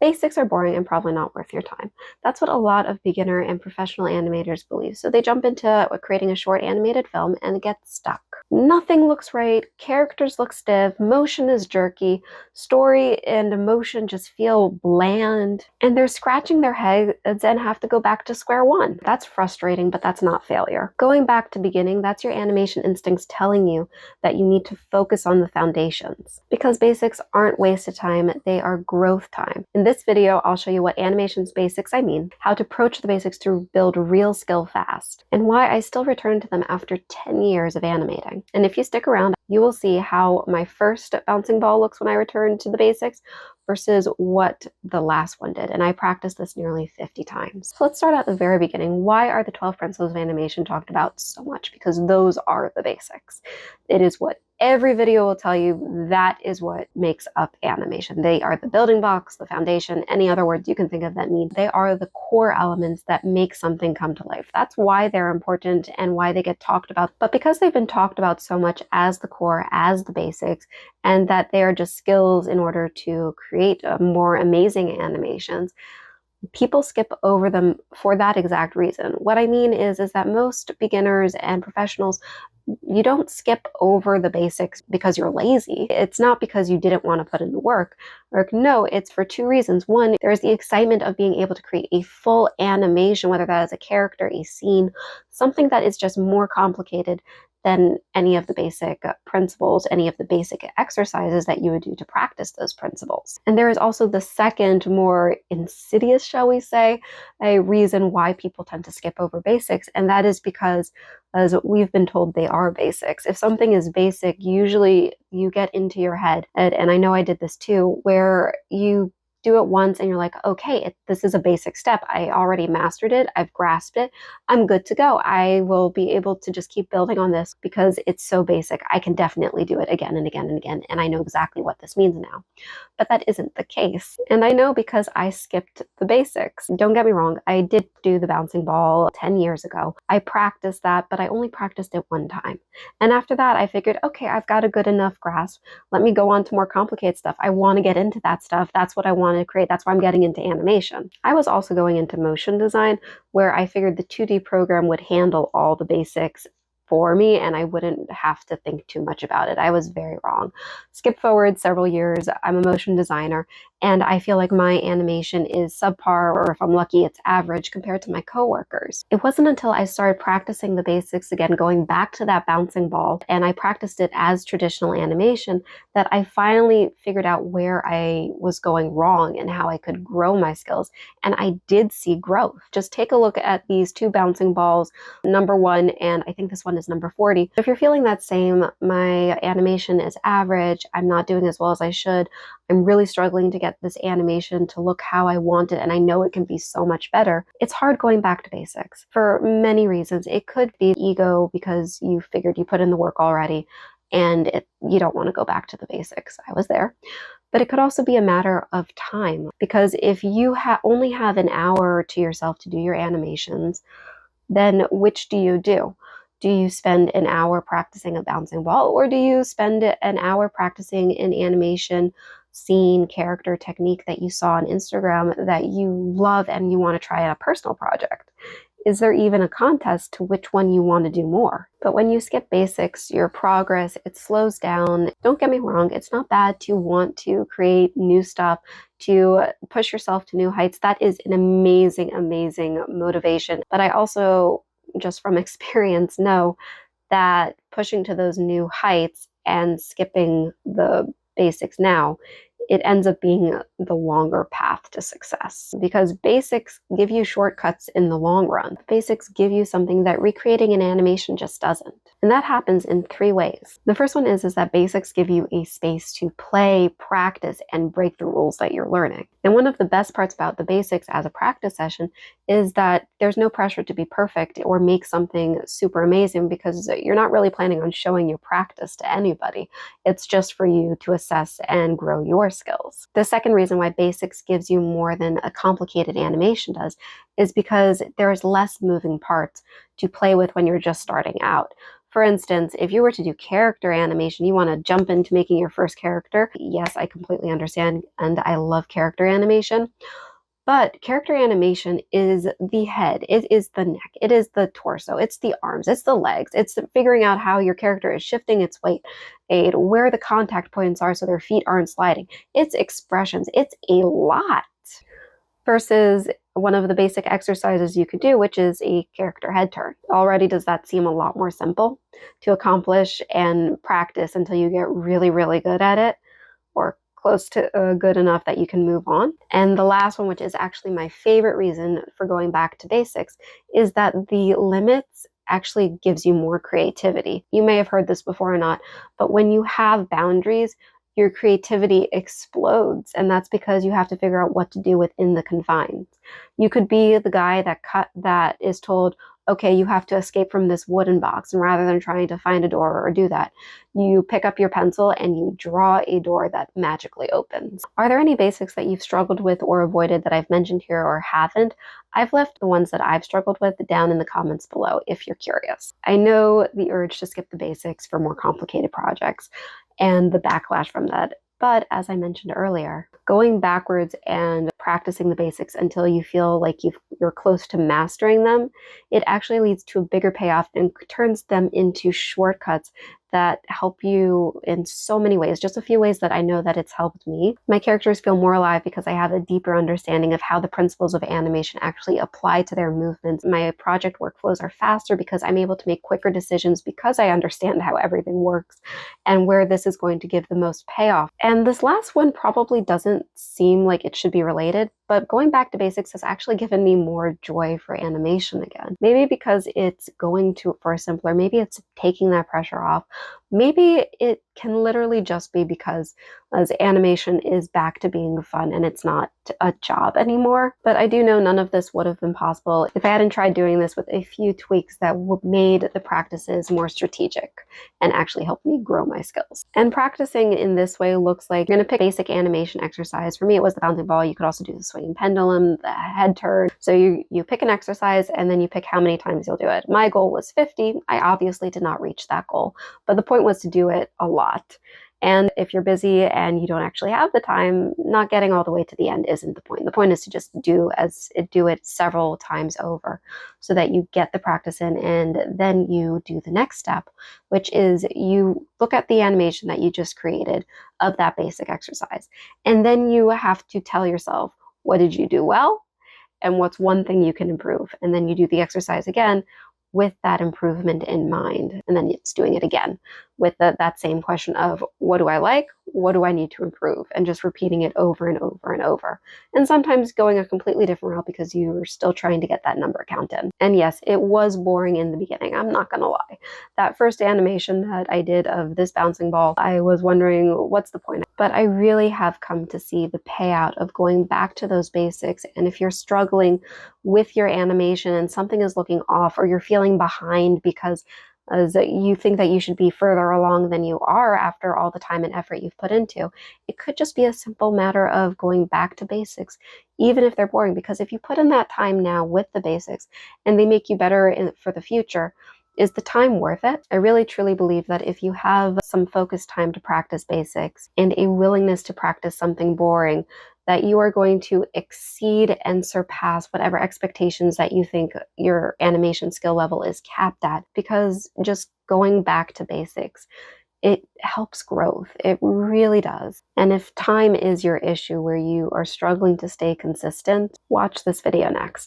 Basics are boring and probably not worth your time. That's what a lot of beginner and professional animators believe. So they jump into creating a short animated film and get stuck. Nothing looks right, characters look stiff, motion is jerky, story and emotion just feel bland, and they're scratching their heads and have to go back to square one. That's frustrating, but that's not failure. Going back to beginning, that's your animation instincts telling you that you need to focus on the foundations. Because basics aren't wasted time, they are growth time. In this video, I'll show you what animation's basics I mean, how to approach the basics to build real skill fast, and why I still return to them after 10 years of animating. And if you stick around, you will see how my first bouncing ball looks when I return to the basics versus what the last one did. And I practiced this nearly 50 times. So let's start at the very beginning. Why are the 12 principles of animation talked about so much? Because those are the basics. It is what every video will tell you. That is what makes up animation. They are the building blocks, the foundation, any other words you can think of that mean. They are the core elements that make something come to life. That's why they're important and why they get talked about. But because they've been talked about so much as the core, as the basics, and that they are just skills in order to create more amazing animations, people skip over them for that exact reason. What I mean is that most beginners and professionals, you don't skip over the basics because you're lazy. It's not because you didn't want to put in the work. Or no, it's for two reasons. One, there's the excitement of being able to create a full animation, whether that is a character, a scene, something that is just more complicated than any of the basic principles, any of the basic exercises that you would do to practice those principles. And there is also the second, more insidious, shall we say, a reason why people tend to skip over basics, and that is because, as we've been told, they are basics. If something is basic, usually you get into your head, and I know I did this too, where you do it once and you're like, okay, this is a basic step. I already mastered it. I've grasped it. I'm good to go. I will be able to just keep building on this because it's so basic. I can definitely do it again and again and again. And I know exactly what this means now. But that isn't the case. And I know because I skipped the basics. Don't get me wrong. I did do the bouncing ball 10 years ago. I practiced that, but I only practiced it one time. And after that, I figured, okay, I've got a good enough grasp. Let me go on to more complicated stuff. I want to get into that stuff. That's what I want to create. That's why I'm getting into animation. I was also going into motion design, where I figured the 2D program would handle all the basics for me and I wouldn't have to think too much about it. I was very wrong. Skip forward several years, I'm a motion designer, and I feel like my animation is subpar, or if I'm lucky, it's average compared to my coworkers. It wasn't until I started practicing the basics again, going back to that bouncing ball, and I practiced it as traditional animation, that I finally figured out where I was going wrong and how I could grow my skills. And I did see growth. Just take a look at these two bouncing balls, number 1, and I think this one is number 40. If you're feeling that same, my animation is average, I'm not doing as well as I should, I'm really struggling to get this animation to look how I want it, and I know it can be so much better. It's hard going back to basics for many reasons. It could be ego because you figured you put in the work already and you don't want to go back to the basics. I was there. But it could also be a matter of time, because if you only have an hour to yourself to do your animations, then which do you do? Do you spend an hour practicing a bouncing ball, or do you spend an hour practicing an animation, scene, character, technique that you saw on Instagram that you love and you want to try at a personal project? Is there even a contest to which one you want to do more? But when you skip basics, your progress, it slows down. Don't get me wrong, it's not bad to want to create new stuff, to push yourself to new heights. That is an amazing, amazing motivation. But I also, just from experience, know that pushing to those new heights and skipping the basics now, it ends up being the longer path to success, because basics give you shortcuts in the long run. Basics give you something that recreating an animation just doesn't. And that happens in 3 ways. The first one is that basics give you a space to play, practice, and break the rules that you're learning. And one of the best parts about the basics as a practice session is that there's no pressure to be perfect or make something super amazing, because you're not really planning on showing your practice to anybody. It's just for you to assess and grow your skills. The second reason why basics gives you more than a complicated animation does is because there's less moving parts to play with when you're just starting out. For instance, if you were to do character animation, you want to jump into making your first character. Yes, I completely understand, and I love character animation. But character animation is the head, it is the neck, it is the torso, it's the arms, it's the legs, it's figuring out how your character is shifting its weight, where the contact points are so their feet aren't sliding. It's expressions, it's a lot. Versus one of the basic exercises you could do, which is a character head turn. Already does that seem a lot more simple to accomplish and practice until you get really, really good at it, or close to good enough that you can move on. And the last one, which is actually my favorite reason for going back to basics, is that the limits actually gives you more creativity. You may have heard this before or not, but when you have boundaries, your creativity explodes, and that's because you have to figure out what to do within the confines. You could be the guy that is told, okay, you have to escape from this wooden box, and rather than trying to find a door or do that, you pick up your pencil and you draw a door that magically opens. Are there any basics that you've struggled with or avoided that I've mentioned here or haven't? I've left the ones that I've struggled with down in the comments below if you're curious. I know the urge to skip the basics for more complicated projects and the backlash from that. But as I mentioned earlier, going backwards and practicing the basics until you feel like you're close to mastering them, it actually leads to a bigger payoff and turns them into shortcuts that help you in so many ways. Just a few ways that I know that it's helped me. My characters feel more alive because I have a deeper understanding of how the principles of animation actually apply to their movements. My project workflows are faster because I'm able to make quicker decisions because I understand how everything works and where this is going to give the most payoff. And this last one probably doesn't seem like it should be related, but going back to basics has actually given me more joy for animation again. Maybe because it's going for a simpler, maybe it's taking that pressure off. Maybe it can literally just be because as animation is back to being fun and it's not a job anymore. But I do know none of this would have been possible if I hadn't tried doing this with a few tweaks that made the practices more strategic and actually helped me grow my skills. And practicing in this way looks like you're going to pick a basic animation exercise. For me, it was the bouncing ball. You could also do the swinging pendulum, the head turn. So you pick an exercise and then you pick how many times you'll do it. My goal was 50. I obviously did not reach that goal, but the point was to do it a lot. And if you're busy and you don't actually have the time, not getting all the way to the end isn't the point. The point is to just do it several times over so that you get the practice in, and then you do the next step, which is you look at the animation that you just created of that basic exercise. And then you have to tell yourself, what did you do well? And what's one thing you can improve? And then you do the exercise again with that improvement in mind. And then it's doing it again with that same question of what do I like? What do I need to improve? And just repeating it over and over and over. And sometimes going a completely different route because you're still trying to get that number count in. And yes, it was boring in the beginning. I'm not going to lie. That first animation that I did of this bouncing ball, I was wondering, what's the point? But I really have come to see the payout of going back to those basics. And if you're struggling with your animation and something is looking off, or you're feeling behind because as you think that you should be further along than you are after all the time and effort you've put into, it could just be a simple matter of going back to basics, even if they're boring. Because if you put in that time now with the basics and they make you better for the future, is the time worth it? I really truly believe that if you have some focused time to practice basics and a willingness to practice something boring, that you are going to exceed and surpass whatever expectations that you think your animation skill level is capped at. Because just going back to basics, it helps growth. It really does. And if time is your issue where you are struggling to stay consistent, watch this video next.